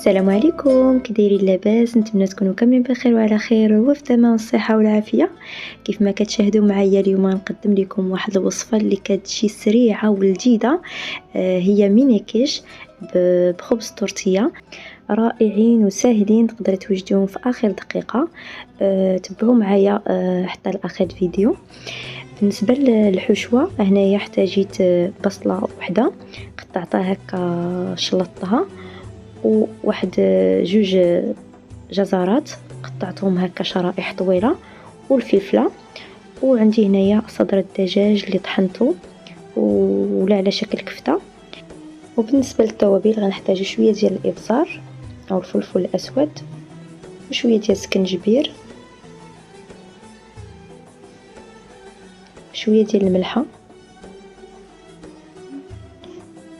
السلام عليكم، كي دايرين؟ لاباس؟ نتمنى تكونوا كاملين بخير وعلى خير وفي تمام الصحه والعافيه. كيف ما كتشاهدوا معايا اليوم نقدم لكم واحد الوصفه اللي كتجي سريعه ولذيذه. هي ميني كيش بخبز تورتيه، رائعين وساهلين، تقدروا توجدوهم في اخر دقيقه. تبعوا معايا حتى لاخر الفيديو. بالنسبه للحشوه هنايا احتاجيت بصله وحده قطعتها هكا، شلطتها، وواحد جوج جزرات قطعتهم هكا شرائح طويله، والفلفله، وعندي هنايا صدر الدجاج اللي طحنته ولا على شكل كفته. وبالنسبه للتوابل غنحتاج شويه ديال الابزار او الفلفل الاسود، وشويه ديال السكنجبير، شويه ديال الملحه،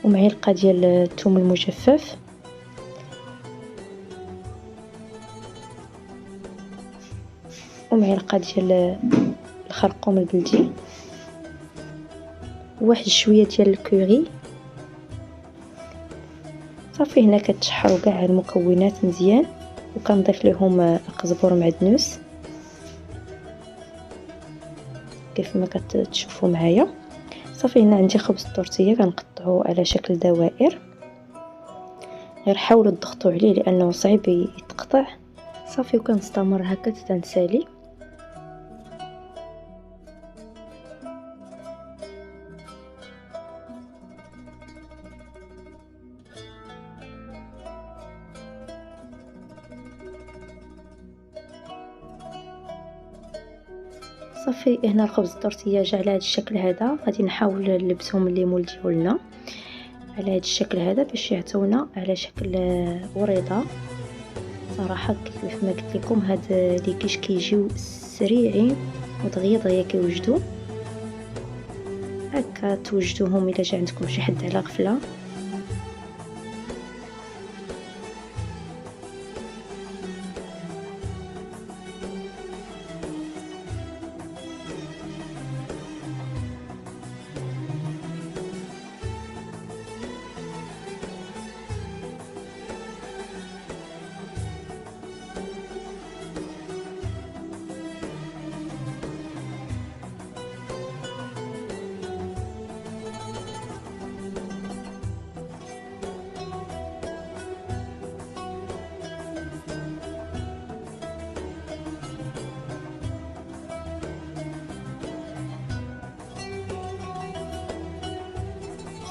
ومعلقه ديال الثوم المجفف، ومعلقه ديال الخرقوم البلدي، وواحد شويه ديال الكوري. صافي هنا كتشحروا كاع المكونات مزيان، وكنضيف لهم قزبور معدنوس كيف ما كتشوفوا معايا. صافي هنا عندي خبز التورتيه كنقطعوه على شكل دوائر، غير حاولوا تضغطوا عليه لانه صعيب يتقطع. صافي وكنستمر هكا حتى نسالي. صافي هنا الخبز التورتيه جا على هذا الشكل هذا. غادي نحاول نلبسهم الليمون ديالنا على هذا الشكل هذا باش يعطيونا على شكل وريضه. صراحه كيف ما قلت لكم هاد لي كيش كيجيو سريعين ودغيا دغيا كيوجدوا. هكا توجدوهم الا جا عندكم شي حد على غفله.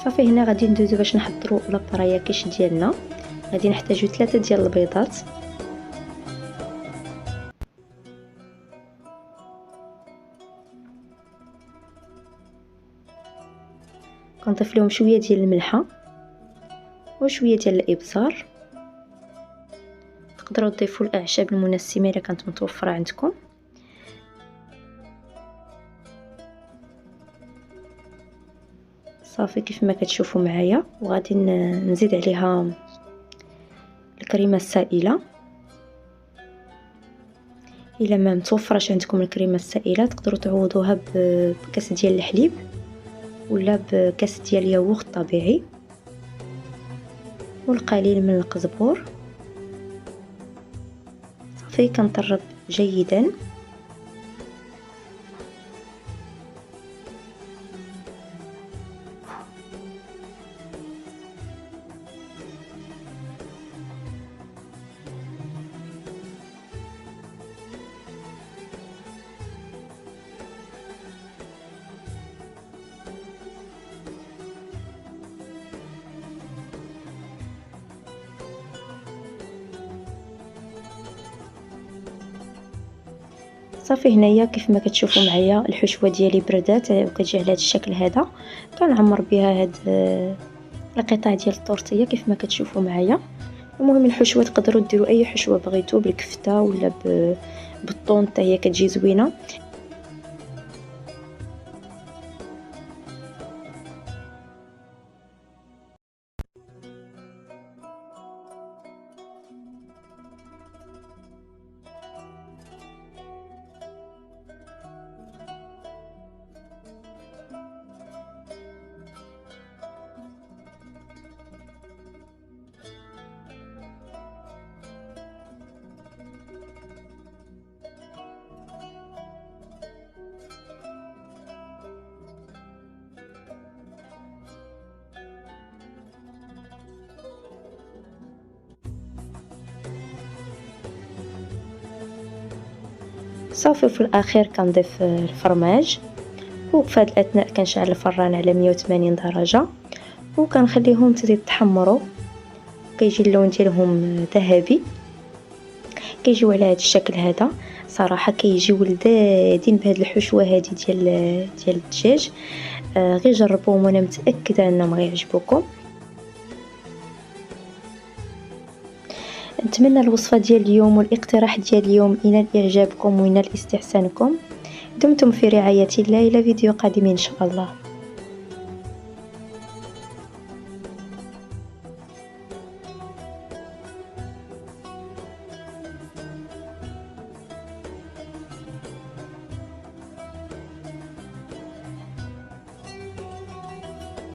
صافي هنا غادي ندوزو باش نحضروا لاباريا كيش ديالنا. غادي نحتاجو 3 ديال البيضات، كنضيف لهم شويه ديال الملحه وشويه ديال الابزار. تقدروا تضيفوا الاعشاب المنسمه الا كانت متوفره عندكم. صافي كيف ما كتشوفوا معايا، وغادي نزيد عليها الكريمه السائله. الا ما متوفرش عندكم الكريمه السائله تقدروا تعوضوها بكاس ديال الحليب ولا بكاس ديال الياغورت طبيعي، والقليل من القزبور. صافي كنطرب جيدا. صافي هنايا كيف ما كتشوفوا معايا الحشوه ديالي بردات وكتجي على هذا الشكل هذا. كنعمر بها هاد القطع ديال التورتيه كيف ما كتشوفوا معايا. المهم الحشوه تقدروا ديروا اي حشوه بغيتو، بالكفته ولا بالطون حتى هي كتجي زوينه. صافي. في الاخير كنضيف الفرماج، وفي هذا الاثناء كنشعل الفران على 180 درجه وكنخليهم يتحمروا. كيجي اللون ديالهم ذهبي، كيجيو على هذا الشكل هذا. صراحه كيجيو لذاذين بهاد الحشوه هذه ديال الدجاج. غير جربوهم وانا متاكده انهم غيعجبوكم. نتمنى الوصفه ديال اليوم والاقتراح ديال اليوم ينال اعجابكم وينال استحسانكم. دمتم في رعايه الله، الى فيديو قادم ان شاء الله.